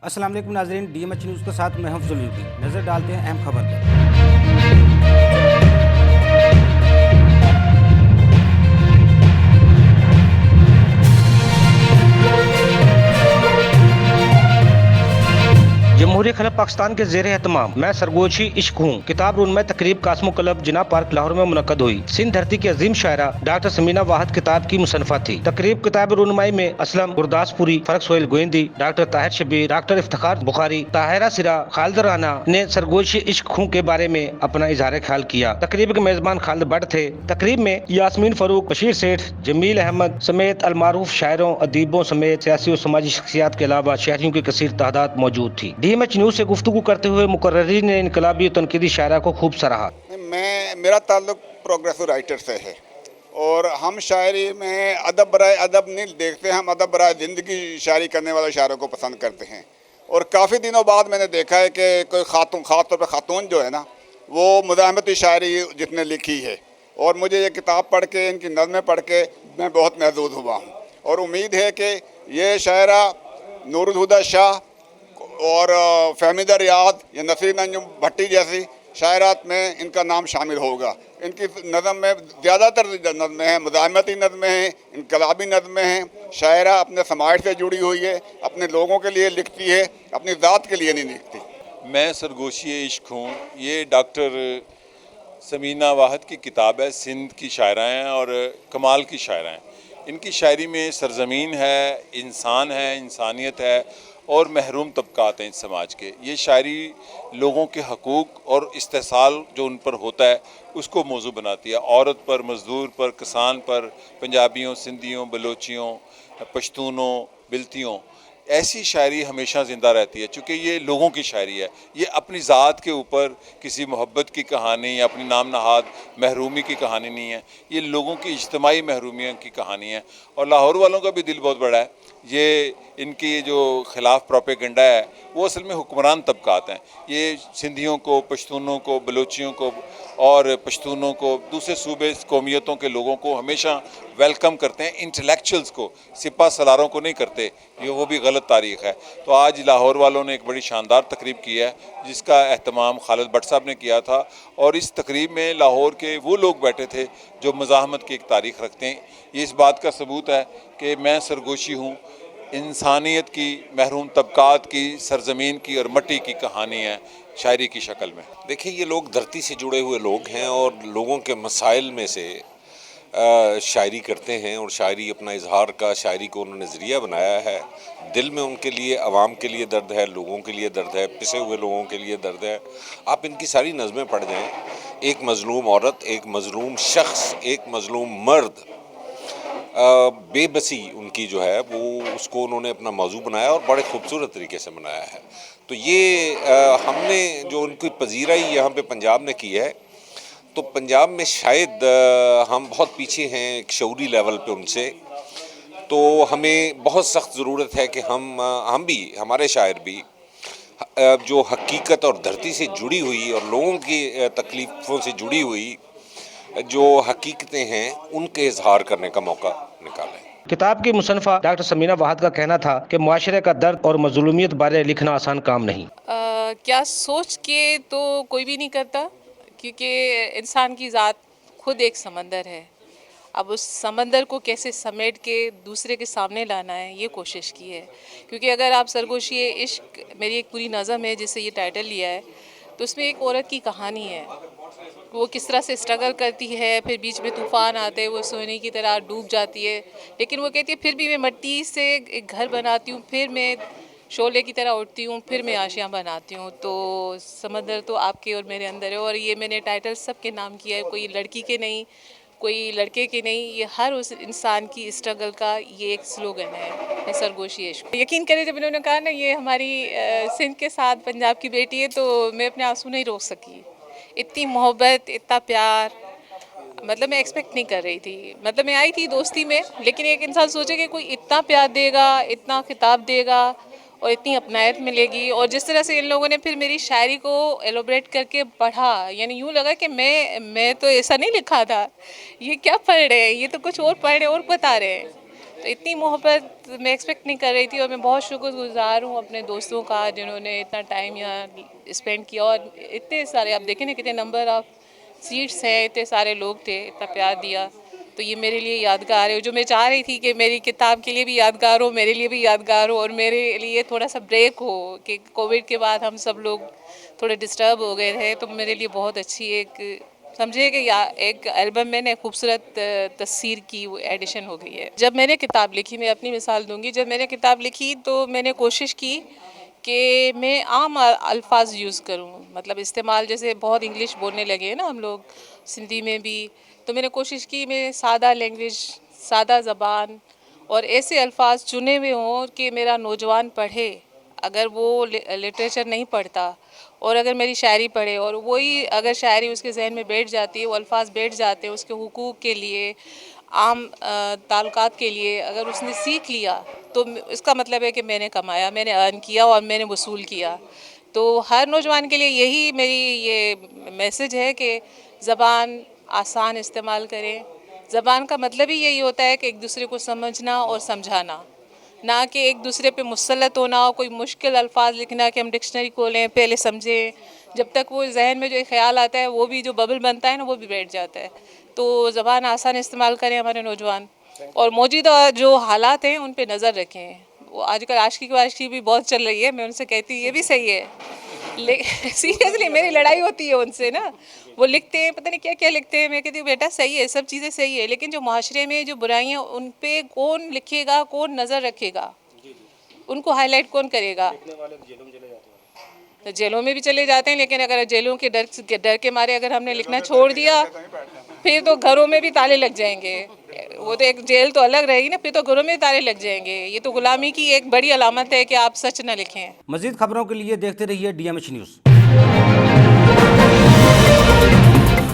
अस्सलाम वालेकुम नाज़रीन, DMH न्यूज़ के साथ मैं हूं अफजल यूकी। नज़र डालते हैं अहम खबर पर। जमहूरियत खिलाफ पाकिस्तान के ज़ेर एहतमाम मैं सरगोशी इश्क हूँ किताब रुनमाई तकरीब कास्मो क्लब जिना पार्क लाहौर में मुनक्कद हुई। सिंध धरती की अजीम शायरा डॉक्टर समीना वाहद किताब की मुसन्निफा थी। तकरीब किताब रुनमाई में असलम गुरदासपुरी, फरक सोहेल गोइंदी, डॉक्टर ताहिर शबीर, डॉक्टर इफ्तिखार बुखारी, ताहिरा सिरा, खालिद राना ने सरगोशी इश्क हूँ के बारे में अपना इजहार ख्याल किया। तकरीब के मेजबान खालिद भट्ट थे। तकरीब में यास्मीन फरूक, बशीर सेठ, जमील अहमद समेत अलमारूफ शायरों, अदीबों समेत सियासी और समाजी शख्सियात के अलावा शहरियों की कसीर तादाद मौजूद थी। DMH न्यूज़ से गुफ्तगू करते हुए मुकर्रिरीन ने इनकलाबी और तनकीदी शायरा को खूब सराहा। मेरा ताल्लुक प्रोग्रेसिव राइटर से है और हम शायरी में अदब बराए अदब नहीं देखते, हम अदब बराए ज़िंदगी शायरी करने वाले शायरों को पसंद करते हैं। और काफ़ी दिनों बाद मैंने देखा है कि कोई खातून, ख़ास तौर पर खातून जो है ना, वो मुज़ाहमती शायरी जिसने लिखी है, और मुझे ये किताब पढ़ के, इनकी नज़में पढ़ के मैं बहुत महसूस हुआ हूँ। और उम्मीद है कि ये शायरा नूरुल हुदा शाह और फहमीदा रियाद या नसीर अंजुम भट्टी जैसी शायरात में इनका नाम शामिल होगा। इनकी नज़म में ज़्यादातर नज़में हैं, मुज़ाहमती नज़में हैं, इनकलाबी नज़में हैं। शायरा अपने समाज से जुड़ी हुई है, अपने लोगों के लिए लिखती है, अपनी ज़ात के लिए नहीं लिखती। मैं सरगोशी इश्क हूँ, ये डॉक्टर समीना वाहद की किताब है। सिंध की शायरा हैं और कमाल की शायरा हैं। इनकी शायरी में सरज़मीन है, इंसान है, इंसानियत है और महरूम तबकात हैं इस समाज के। ये शायरी लोगों के हकूक़ और इस्तेहसाल जो उन पर होता है उसको मौजू बनाती है। औरत पर, मज़दूर पर, किसान पर, पंजाबियों, सिंधियों, बलोचियों, पश्तूनों, बिलतियों, ऐसी शायरी हमेशा ज़िंदा रहती है। चूँकि ये लोगों की शायरी है, ये अपनी ज़ात के ऊपर किसी मोहब्बत की कहानी या अपनी नाम नहाद महरूमी की कहानी नहीं है, ये लोगों की इज्तिमाई महरूमियों की कहानी है। और लाहौर वालों का भी दिल बहुत बड़ा है। ये इनकी जो ख़िलाफ़ प्रोपेगेंडा है वो असल में हुक्मरान तबकात हैं। ये सिंधियों को, पश्तूनों को, बलोचियों को और पश्तूनों को, दूसरे सूबे कौमियतों के लोगों को हमेशा वेलकम करते हैं। इंटेलेक्चुअल्स को, सिपा सलारों को नहीं करते, ये वो भी गलत तारीख़ है। तो आज लाहौर वालों ने एक बड़ी शानदार तकरीब की है जिसका एहतमाम खालिद भट्ट साहब ने किया था। और इस तकरीब में लाहौर के वो लोग बैठे थे जो मज़ाहमत की एक तारीख़ रखते हैं। ये इस बात का सबूत है कि मैं सरगोशी हूँ इंसानियत की, महरूम तबकात की, सरज़मीन की और मट्टी की कहानी है शायरी की शक्ल में। देखिए, ये लोग धरती से जुड़े हुए लोग हैं और लोगों के मसाइल में से शायरी करते हैं और शायरी अपना इजहार का, शायरी को उन्होंने ज़रिया बनाया है। दिल में उनके लिए, आवाम के लिए दर्द है, लोगों के लिए दर्द है, पिसे हुए लोगों के लिए दर्द है। आप इनकी सारी नज़में पढ़ जाएं, एक मज़लूम औरत, एक मज़लूम शख्स, एक मज़लूम मर्द, बेबसी उनकी जो है वो, उसको उन्होंने अपना मौजू बनाया और बड़े खूबसूरत तरीके से बनाया है। तो ये हमने जो उनकी पजीराई यहाँ पे पंजाब ने की है, तो पंजाब में शायद हम बहुत पीछे हैं एक शऊरी लेवल पे उनसे। तो हमें बहुत सख्त ज़रूरत है कि हम भी, हमारे शायर भी जो हकीकत और धरती से जुड़ी हुई और लोगों की तकलीफ़ों से जुड़ी हुई जो हकीकतें हैं उनके इजहार करने का मौका निकालें। किताब की मुसन्निफा डॉक्टर समीना वाहद का कहना था कि मुआशरे का दर्द और मज़लूमियत बारे लिखना आसान काम नहीं। क्या सोच के तो कोई भी नहीं करता, क्योंकि इंसान की ज़ात खुद एक समंदर है। अब उस समंदर को कैसे समेट के दूसरे के सामने लाना है, ये कोशिश की है। क्योंकि अगर आप सरगोशी इश्क, मेरी एक पूरी नज़म है जिससे ये टाइटल लिया है, तो उसमें एक औरत की कहानी है। वो किस तरह से स्ट्रगल करती है, फिर बीच में तूफ़ान आते हैं, वो सोने की तरह डूब जाती है, लेकिन वो कहती है फिर भी मैं मिट्टी से एक घर बनाती हूँ, फिर मैं शोले की तरह उठती हूँ, फिर मैं आशियाँ बनाती हूँ। तो समंदर तो आपके और मेरे अंदर है। और ये मैंने टाइटल सबके नाम किया है, कोई लड़की के नहीं, कोई लड़के के नहीं, ये हर उस इंसान की स्ट्रगल का ये एक स्लोगन है, सरगोशी इश्क। यकीन करें, जब इन्होंने कहा ना ये हमारी सिंध के साथ पंजाब की बेटी है, तो मैं अपने आंसू नहीं रोक सकी। इतनी मोहब्बत, इतना प्यार, मतलब मैं एक्सपेक्ट नहीं कर रही थी। मतलब मैं आई थी दोस्ती में, लेकिन एक इंसान सोचे कि कोई इतना प्यार देगा, इतना खिताब देगा और इतनी अपनायत मिलेगी। और जिस तरह से इन लोगों ने फिर मेरी शायरी को एलोब्रेट करके पढ़ा, यानी यूँ लगा कि मैं तो ऐसा नहीं लिखा था, ये क्या पढ़ रहे हैं, ये तो कुछ और पढ़ रहे हैं और बता रहे हैं। تو اتنی محبت میں ایکسپیکٹ نہیں کر رہی تھی، اور میں بہت شکر گزار ہوں اپنے دوستوں کا جنہوں نے اتنا ٹائم یہاں اسپینڈ کیا، اور اتنے سارے آپ دیکھیں نا کتنے نمبر آف سیٹس ہیں، اتنے سارے لوگ تھے، اتنا پیار دیا، تو یہ میرے لیے یادگار ہے، جو میں چاہ رہی تھی کہ میری کتاب کے لیے بھی یادگار ہو، میرے لیے بھی یادگار ہو، اور میرے لیے تھوڑا سا بریک ہو کہ کووڈ کے بعد ہم سب لوگ تھوڑے ڈسٹرب ہو گئے تھے، تو میرے لیے بہت اچھی ایک سمجھے کہ ایک البم میں نے خوبصورت تصویر کی وہ ایڈیشن ہو گئی ہے۔ جب میں نے کتاب لکھی، میں اپنی مثال دوں گی، جب میں نے کتاب لکھی تو میں نے کوشش کی کہ میں عام الفاظ یوز کروں، مطلب استعمال، جیسے بہت انگلش بولنے لگے ہیں نا ہم لوگ سندھی میں بھی، تو میں نے کوشش کی میں سادہ لینگویج، سادہ زبان اور ایسے الفاظ چنے ہوئے ہوں کہ میرا نوجوان پڑھے، اگر وہ لٹریچر نہیں پڑھتا اور اگر میری شاعری پڑھے اور وہی اگر شاعری اس کے ذہن میں بیٹھ جاتی ہے، وہ الفاظ بیٹھ جاتے ہیں، اس کے حقوق کے لیے، عام تعلقات کے لیے اگر اس نے سیکھ لیا تو اس کا مطلب ہے کہ میں نے کمایا، میں نے ارن کیا اور میں نے وصول کیا۔ تو ہر نوجوان کے لیے یہی میری یہ میسج ہے کہ زبان آسان استعمال کریں۔ زبان کا مطلب ہی یہی ہوتا ہے کہ ایک دوسرے کو سمجھنا اور سمجھانا، نہ کہ ایک دوسرے پہ مسلط ہونا، کوئی مشکل الفاظ لکھنا کہ ہم ڈکشنری کھولیں پہلے سمجھیں، جب تک وہ ذہن میں جو خیال آتا ہے وہ بھی جو ببل بنتا ہے نا وہ بھی بیٹھ جاتا ہے۔ تو زبان آسان استعمال کریں ہمارے نوجوان، اور موجودہ جو حالات ہیں ان پہ نظر رکھیں۔ وہ آج کل عاشقی کی واشقی بھی بہت چل رہی ہے، میں ان سے کہتی ہوں یہ بھی صحیح ہے، سیریسلی میری لڑائی ہوتی ہے ان سے نا، وہ لکھتے ہیں پتہ نہیں کیا کیا لکھتے ہیں، میں کہتی ہوں بیٹا صحیح ہے، سب چیزیں صحیح ہے، لیکن جو معاشرے میں جو برائیاں ان پہ کون لکھے گا، کون نظر رکھے گا، ان کو ہائی لائٹ کون کرے گا؟ تو جیلوں میں بھی چلے جاتے ہیں، لیکن اگر جیلوں کے ڈر کے مارے اگر ہم نے لکھنا چھوڑ دیا پھر تو گھروں میں بھی تالے لگ جائیں گے، وہ تو ایک جیل تو الگ رہے گی نا، پھر تو گھروں میں بھی تالے لگ جائیں گے۔ یہ تو غلامی کی ایک بڑی علامت ہے کہ آپ سچ نہ لکھیں۔ مزید خبروں کے لیے دیکھتے رہیے DMH نیوز۔